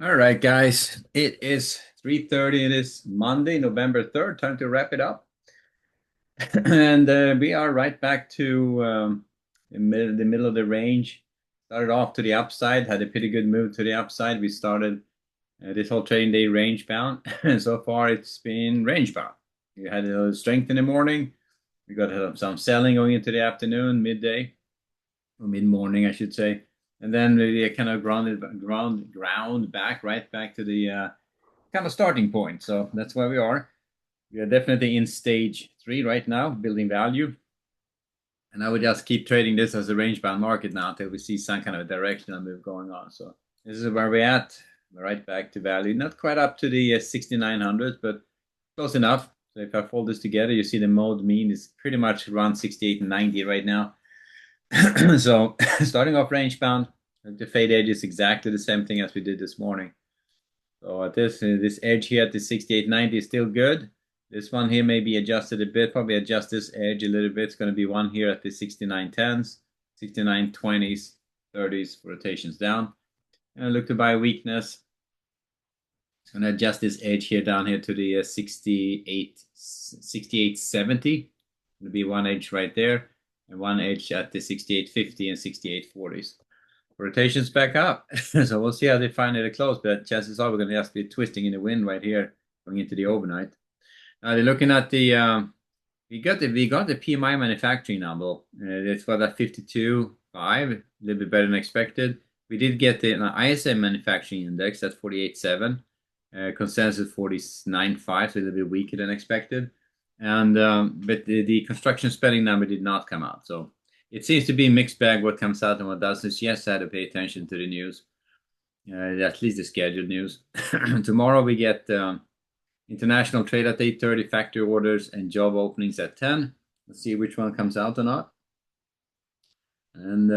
All right, guys. It is 3:30. It is Monday, November 3rd. Time to wrap it up. And we are right back to the middle of the range. Started off to the upside, had a pretty good move to the upside. We started this whole trading day range bound, and so far it's been range bound. We had a little strength in the morning. We got some selling going into the afternoon, midday, or mid-morning, I should say. And then we kind of ground back, right back to the kind of starting point. So that's where we are. We are definitely in stage 3 right now, building value. And I would just keep trading this as a range-bound market now until we see some kind of a directional move going on. So this is where we're at. We're right back to value. Not quite up to the 6,900, but close enough. So if I fold this together, you see the mode mean is pretty much around 68 and 90 right now. So starting off range bound, the fade edge is exactly the same thing as we did this morning. So at this edge here at the 68.90 is still good. This one here may be adjusted a bit, probably adjust this edge a little bit. It's going to be one here at the 69.10s, 69.20s, 30s for rotations down. And I look to buy weakness. It's going to adjust this edge here down here to the 68.70. It'll be one edge right there, and one edge at the 68.50 and 68.40s. Rotations back up. So we'll see how they find it at close, but chances are we're going to just be twisting in the wind right here going into the overnight. Now they're looking at the we got the PMI manufacturing number. It's for that 52.5, a little bit better than expected. We did get the ISM manufacturing index at 48.7, consensus 49.5, so a little bit weaker than expected. And but the construction spending number did not come out, so it seems to be a mixed bag what comes out and what doesn't. Yes, I had to pay attention to the news, at least the scheduled news. Tomorrow we get international trade at 8:30, factory orders and job openings at 10. Let's see which one comes out or not. And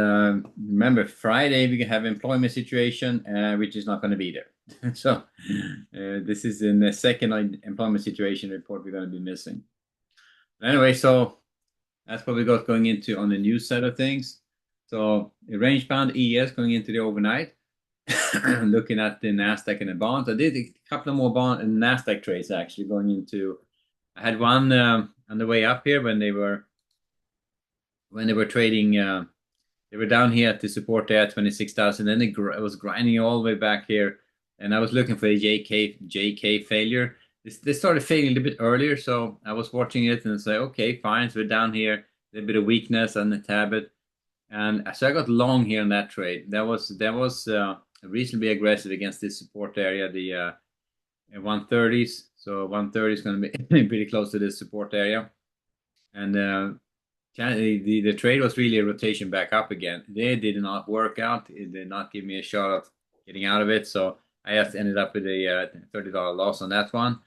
remember, Friday we have employment situation, which is not going to be there. So this is in the second employment situation report we're going to be missing. Anyway, so that's what we got going into on the news side of things. So range bound ES going into the overnight. Looking at the Nasdaq and the bonds, I did a couple of more bond and Nasdaq trades actually going into. I had one on the way up here when they were trading. They were down here at the support there at 26,000. Then it was grinding all the way back here, and I was looking for a JK failure. They started failing a little bit earlier, so I was watching it and say, okay, fine. So we're down here, a little bit of weakness on the tablet, and so I got long here on that trade. That was reasonably aggressive against this support area, the 130s. So 130 is going to be pretty close to this support area, and the trade was really a rotation back up again. They did not work out. It did not give me a shot of getting out of it, so I just ended up with a $30 loss on that one.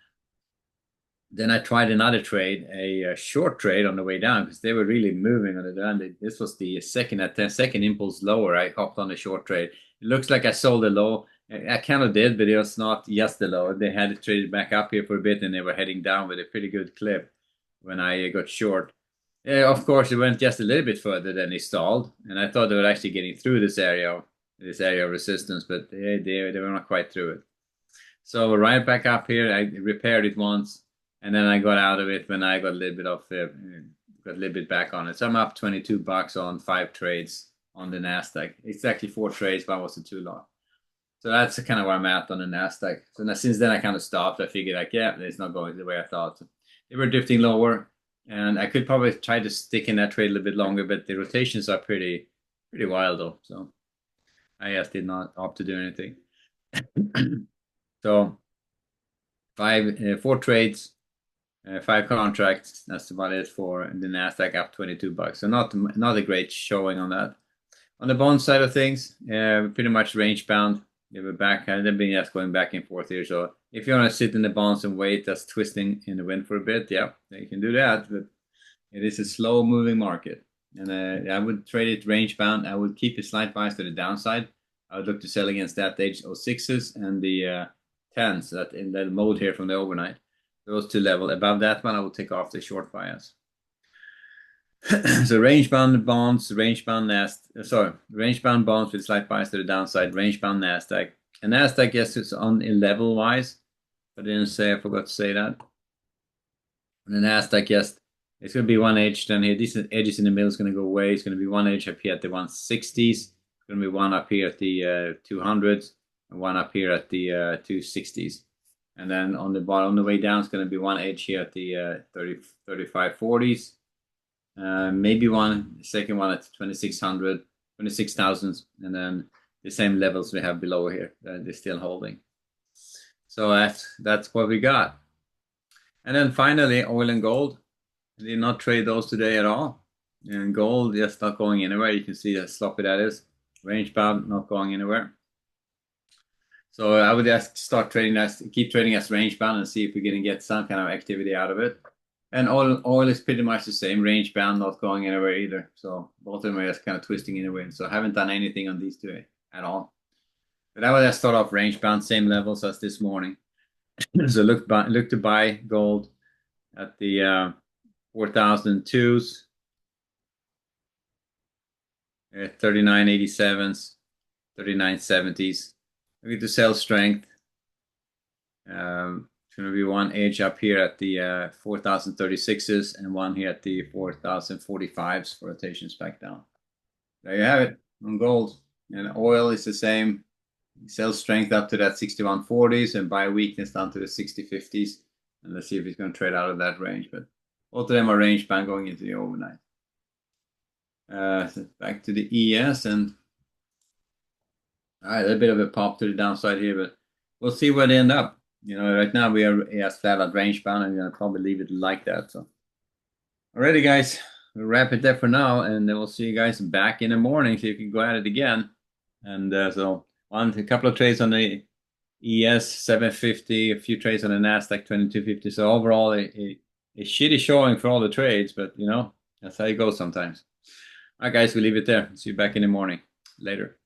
Then I tried another trade, a short trade on the way down because they were really moving on the down. This was the second impulse lower. I hopped on the short trade. It looks like I sold a low. I kind of did, but it was not just the low. They had it traded back up here for a bit, and they were heading down with a pretty good clip when I got short. Of course, it went just a little bit further than they stalled, and I thought they were actually getting through this area of resistance, but they were not quite through it. So right back up here, I repaired it once, and then I got out of it when I got a little bit back on it. So I'm up $22 on 5 trades on the Nasdaq. It's actually 4 trades, but I wasn't too long. So that's kind of where I'm at on the Nasdaq. So now, since then I kind of stopped. I figured like, yeah, it's not going the way I thought. So they were drifting lower, and I could probably try to stick in that trade a little bit longer, but the rotations are pretty wild though. So I just did not opt to do anything. So 4 trades, 5 contracts. That's about it for the Nasdaq, up $22. So not a great showing on that. On the bond side of things, pretty much range bound. They were back, and they've been just going back and forth here. So if you want to sit in the bonds and wait, that's twisting in the wind for a bit. Yeah, you can do that, but it is a slow moving market. And I would trade it range bound. I would keep a slight bias to the downside. I would look to sell against that edge 06s and the 10s, that in that mode here from the overnight. Those 2 levels. Above that one, I will take off the short bias. So range bound bonds, range bound bonds with slight bias to the downside, range bound Nasdaq, And Nasdaq, yes, it's on a level wise, but I didn't say, I forgot to say that. And the Nasdaq, yes, it's going to be one edge down here. These edges in the middle is going to go away. It's going to be one edge up here at the 160s. It's going to be one up here at the 200s, and one up here at the 260s. And then on the bottom, on the way down, it's going to be one edge here at the 3540s. Maybe one second one at 2600, 26,000, and then the same levels we have below here that they're still holding. So that's what we got. And then finally, oil and gold. I did not trade those today at all. And gold just not going anywhere. You can see how sloppy that is. Range bound, not going anywhere. So I would just start trading as, keep trading as range bound and see if we're going to get some kind of activity out of it. And oil is pretty much the same, range bound, not going anywhere either. So both of them are just kind of twisting in the wind. So I haven't done anything on these two at all. But I would just start off range bound, same levels as this morning. So look to buy gold at the 4,002s, 39.87s, 39.70s. Look at the sell strength. It's going to be one edge up here at the 4,036s and one here at the 4,045s for rotations back down. There you have it on gold. And oil is the same. Sell strength up to that 61.40s and buy weakness down to the 60.50s. And let's see if it's going to trade out of that range. But both of them are range bound going into the overnight. So back to the ES, and all right, a bit of a pop to the downside here, but we'll see where they end up. You know, right now we are flat at range bound, and I'm gonna probably leave it like that. So, alrighty, guys, we'll wrap it there for now, and then we'll see you guys back in the morning so you can go at it again. And so a couple of trades on the ES 750, a few trades on the Nasdaq 2250. So overall, a shitty showing for all the trades, but you know that's how it goes sometimes. All right, guys, we leave it there. See you back in the morning. Later.